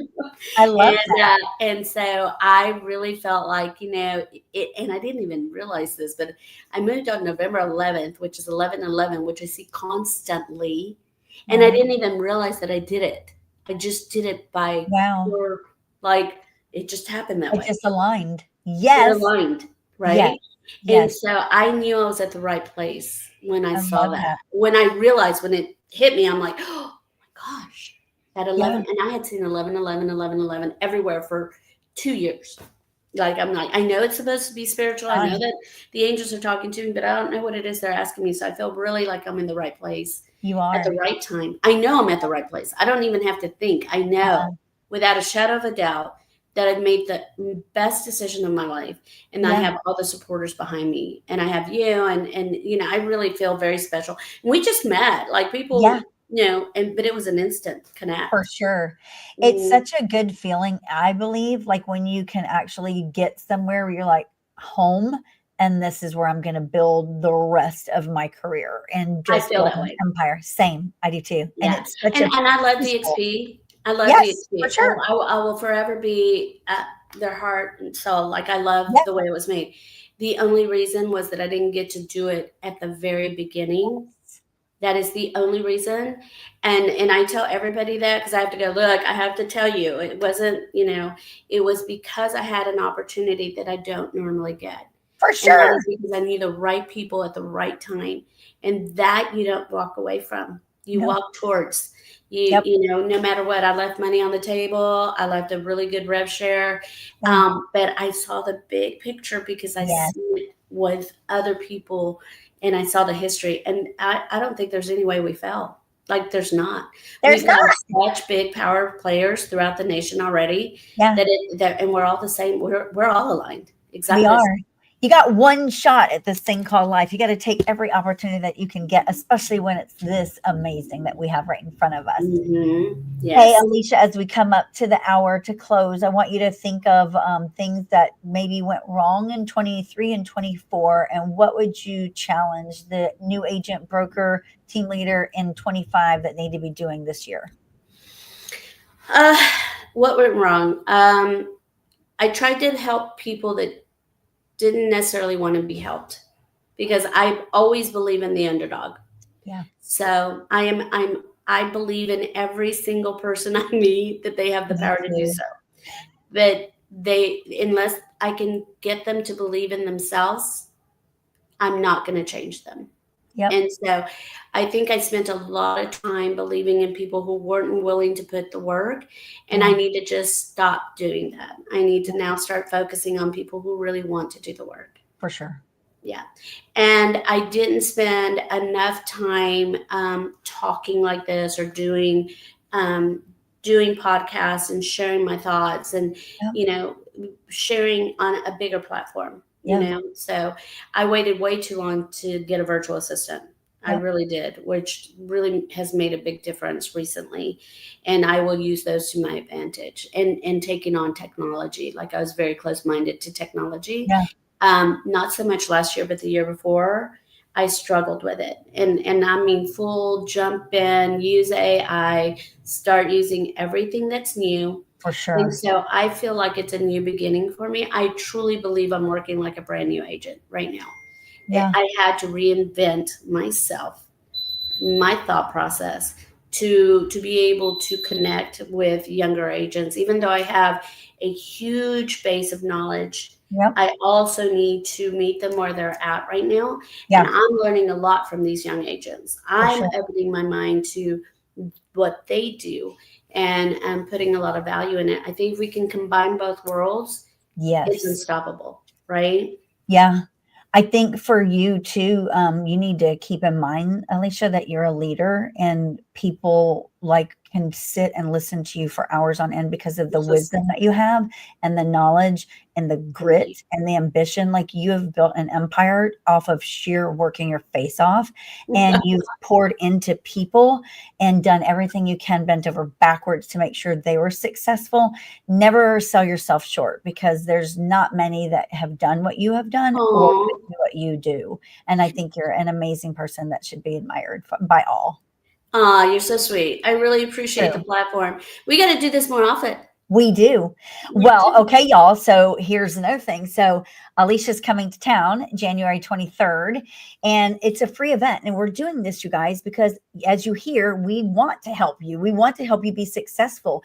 I love that. And so I really felt like, and I didn't even realize this, but I moved on November 11th, which is 11/11, which I see constantly. And I Mhm. didn't even realize that I did it. I just did it by Wow. pure, like, it just happened that It way. just aligned. It Yes. aligned, Yes. right? And Yes. so I knew I was at the right place when I I saw love that. that. When I realized, when it hit me, I'm like, oh my gosh, at Yeah. 11. And I had seen 11, 11, 11, 11 everywhere for 2 years. Like, I'm like, I know it's supposed to be spiritual. I know Right. that the angels are talking to me, but I don't know what it is they're asking me. So I feel really like I'm in the right place You at the are. right time. I know I'm at the right place. I don't even have to think. I know Uh-uh. without a shadow of a doubt that I've made the best decision of my life, and I Yeah. have all the supporters behind me, and I have you, and I really feel very special. We just met, like, Yeah. people, but it was an instant For connect. sure. It's Mm, such a good feeling, I believe, like, when you can actually get somewhere where you're like, "Home, and this is where I'm gonna build the rest of my career and I just feel build that an way. empire." Same, I do too, and Yeah, it's such and a I love peaceful. DXP. I love Yes, for DXP. sure. I will forever be at their heart and soul. Like, I love Yeah, the way it was made. The only reason was that I didn't get to do it at the very beginning. That is the only reason. And I tell everybody that because I have to go, look, I have to tell you, it wasn't, it was because I had an opportunity that I don't normally get. for And that sure. is because I knew the right people at the right time. And that you don't walk away from. You No. walk towards. Yep. No matter what, I left money on the table. I left a really good rev share. Yeah. But I saw the big picture because I Yes. see it with other people, and I saw the history. And I don't think there's any way we fell. Like, there's not. There's We've not. got such big power players throughout the nation already Yeah. and we're all the same. We're all aligned. We Exactly the are. same. You got one shot at this thing called life. You gotta take every opportunity that you can get, especially when it's this amazing that we have right in front of us. Hey, Yes. Alicia, as we come up to the hour to close, I want you to think of things that maybe went wrong in 23 and 24, and what would you challenge the new agent, broker, team leader in 25 that need to be doing this year? Uh, what went wrong? I tried to help people that didn't necessarily want to be helped because I always believe in the underdog. Yeah, So I believe in every single person I meet that they have the me power to do too. so. But unless I can get them to believe in themselves, I'm not going to change them. Yep. And so I think I spent a lot of time believing in people who weren't willing to put the work. And I Yeah, need to just stop doing that. I need yeah, to now start focusing on people who really want to do the work. for sure. Yeah. And I didn't spend enough time talking like this or um, doing podcasts and sharing my thoughts and, Yep. you know, sharing on a bigger platform, Yeah. So I waited way too long to get a virtual assistant. I Yep. really did, which really has made a big difference recently. And I will use those to my advantage and taking on technology. Like, I was very close minded to technology. Yeah. Not so much last year, but the year before, I struggled with it. And I mean, full jump in, use AI, start using everything that's new. For And sure. so I feel like it's a new beginning for me. I truly believe I'm working like a brand new agent right now. Yeah. I had to reinvent myself, my thought process to be able to connect with younger agents. Even though I have a huge base of knowledge, Yep. I also need to meet them where they're at right now. And Yeah. I'm learning a lot from these young agents. For I'm sure. opening my mind to what they do, and putting a lot of value in it. I think if we can combine both worlds, it's Yes. unstoppable, right? Yeah. I think for you too, you need to keep in mind, Alicia, that you're a leader and people like can sit and listen to you for hours on end because of the wisdom that you have and the knowledge and the Thank you. grit and the ambition. Like you have built an empire off of sheer working your face off, and you've poured into people and done everything you can, bent over backwards to make sure they were successful. Never sell yourself short, because there's not many that have done what you have done or Aw. do what you do. And I think you're an amazing person that should be admired by all. Aw, you're so sweet. I really appreciate the True. platform. We got to do this more often. We do. We Well, do. okay, y'all. So here's another thing. So Alicia's coming to town January 23rd, and it's a free event. And we're doing this, you guys, because as you hear, we want to help you. We want to help you be successful.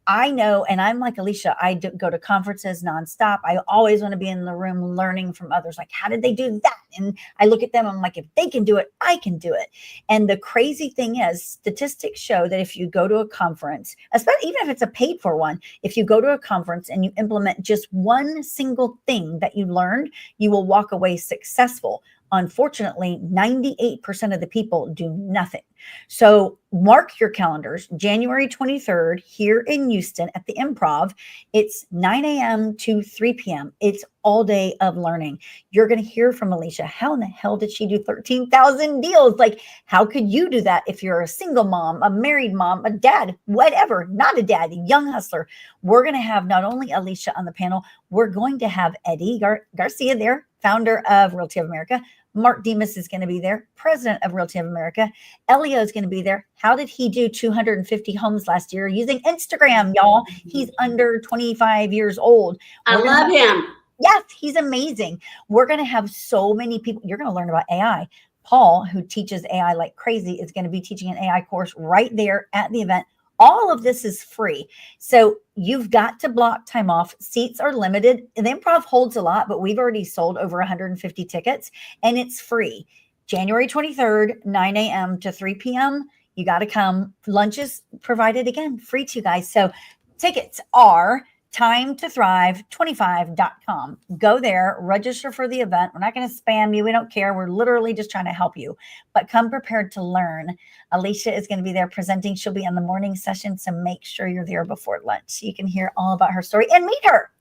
I know, and I'm like Alicia, go to conferences nonstop. I always want to be in the room learning from others. Like, how did they do that? And I look at them, I'm like, if they can do it, I can do it. And the crazy thing is, statistics show that if you go to a conference, especially even if it's a paid for one, if you go to a conference and you implement just one single thing that you learned, you will walk away successful. Unfortunately, 98% of the people do nothing. So mark your calendars, January 23rd here in Houston at the Improv. It's 9 a.m. to 3 p.m. It's all day of learning. You're going to hear from Alicia. How in the hell did she do 13,000 deals? Like, how could you do that if you're a single mom, a married mom, a dad, whatever, not a dad, a young hustler? We're going to have not only Alicia on the panel, we're going to have Eddie Garcia there, founder of Realty of America. Mark Demas is going to be there, president of Realty of America. Elio is going to be there. How did he do 250 homes last year using Instagram, y'all? He's under 25 years old. I love him. Yes, he's amazing. We're going to have so many people. You're going to learn about AI. Paul, who teaches AI like crazy, is going to be teaching an AI course right there at the event. All of this is free. So you've got to block time off. Seats are limited. The Improv holds a lot, but we've already sold over 150 tickets, and it's free. January 23rd, 9 a.m. to 3 p.m. You got to come. Lunch is provided, again, free to you guys. So tickets are timetothrive25.com. Go there, register for the event. We're not going to spam you. We don't care. We're literally just trying to help you, but come prepared to learn. Alicia is going to be there presenting. She'll be on the morning session, so make sure you're there before lunch so you can hear all about her story and meet her.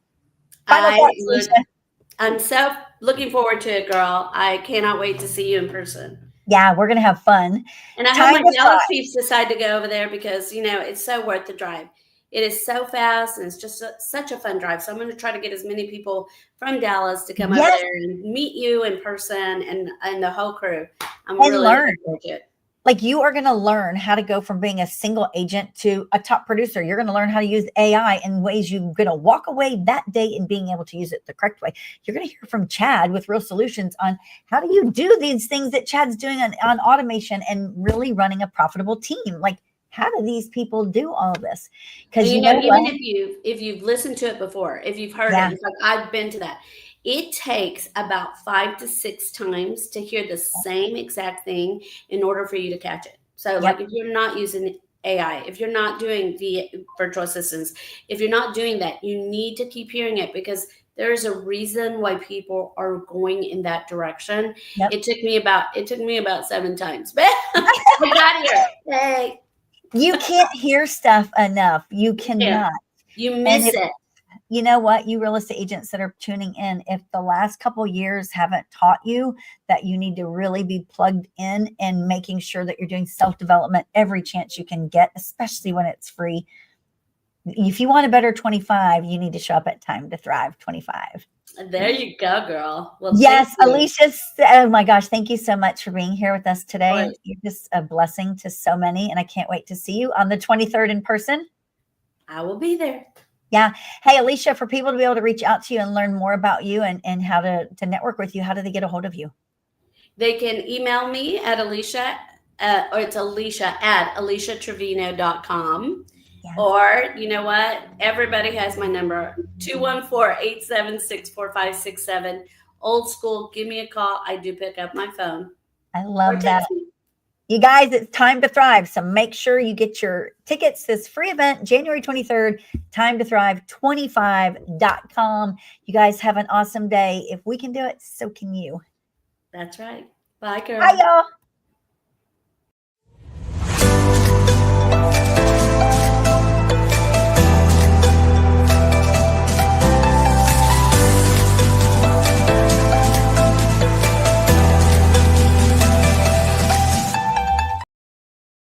I'm so looking forward to it, girl. I cannot wait to see you in person. Yeah, we're going to have fun. And I hope my Dallas peeps decide to go over there because, it's so worth the drive. It is so fast, and it's just such a fun drive. So I'm going to try to get as many people from Dallas to come over there and meet you in person and the whole crew. I'm really looking forward to it. Like, you are going to learn how to go from being a single agent to a top producer. You're going to learn how to use AI in ways you're going to walk away that day and being able to use it the correct way. You're going to hear from Chad with Real Solutions on how do you do these things that Chad's doing on automation and really running a profitable team. Like, how do these people do all of this? Because even if you've listened to it before, if you've heard it, it's like I've been to that. It takes about 5 to 6 times to hear the same exact thing in order for you to catch it. So like if you're not using AI, if you're not doing the virtual assistants, if you're not doing that, you need to keep hearing it because there's a reason why people are going in that direction. It took me about 7 times. But I got here. Hey. You can't hear stuff enough. You cannot. You miss it. You know what? You real estate agents that are tuning in, if the last couple of years haven't taught you that you need to really be plugged in and making sure that you're doing self-development every chance you can get, especially when it's free. If you want a better 25, you need to show up at Time to Thrive 25. There you go, girl. Well, yes, Alicia. Oh my gosh. Thank you so much for being here with us today. You're just a blessing to so many. And I can't wait to see you on the 23rd in person. I will be there. Yeah. Hey, Alicia, for people to be able to reach out to you and learn more about you and how to network with you, how do they get a hold of you? They can email me at Alicia, or it's Alicia at aliciatrevino.com. Yeah. Or, you know what? Everybody has my number, 214-876-4567. Old school, give me a call. I do pick up my phone. I love that. You guys, it's time to thrive. So make sure you get your tickets. This free event, January 23rd, time to thrive 25.com. You guys have an awesome day. If we can do it, so can you. That's right. Bye, girl. Bye, y'all.